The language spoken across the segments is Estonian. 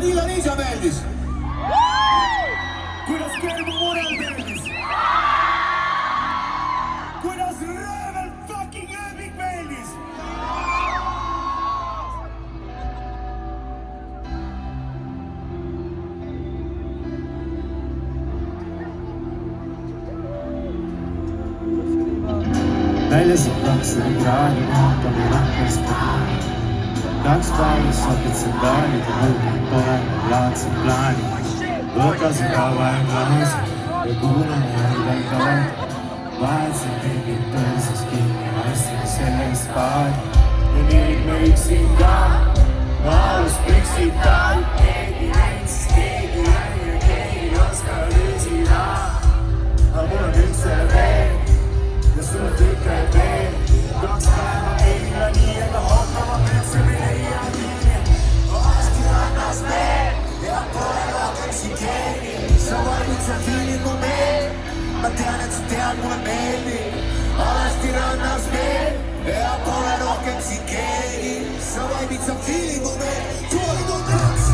Vanilla Liisa meeldis? Kuidas Kermu Murel meeldis? Kuidas Röövel fucking Ööbik meeldis? Väljasid 200 kraani, vaatame rahvast praani. Kaks päevas sapitsed päälid ja hõlmad pole laadsed plaanid. Võtasin kaua ja klaasi ja kuulan jälle kaasa. Vahetsin pingid põrsas kinni, astin sellest paari. Ja nüüd me üksin ka, ma alus püksid tal. Keegi näinud, siis keegi jäi ja keegi ei oska lüüsida. Aga mul on üldse veel ja sul on tükkeid veel. 2 päeva eila nii, aga hoppama üldse me leia nii. Aasti rannas veel ja pole rohkem siin keegi. Sa valmid, sa fiilid mu meel. Ma tean, et sa tead, mulle meeldib. Alasti rannas veel ja pole rohkem siin keegi. Sa valmid, sa fiilid mu meel. Tooli mu tõks,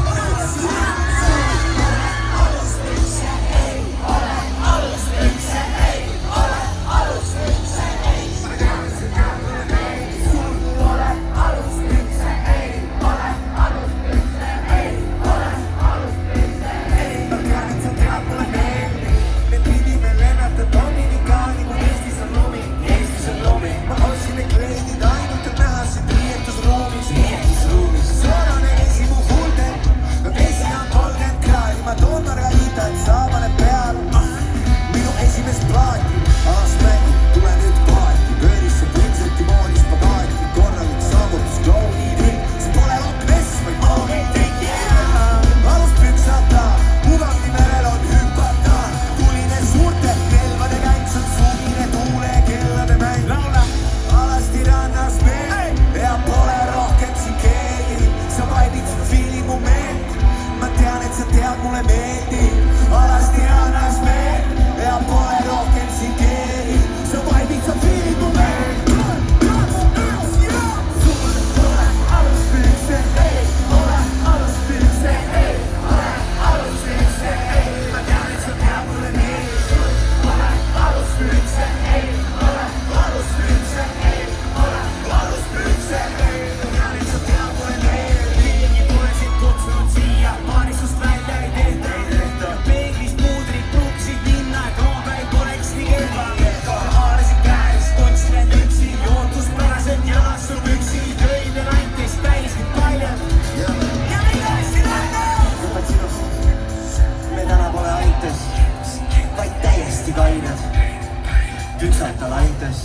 püksata laites.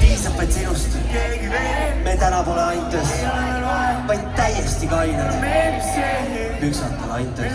Piisab vaid sinust, me täna pole aintes, vaid täiesti kained. Püksata laites.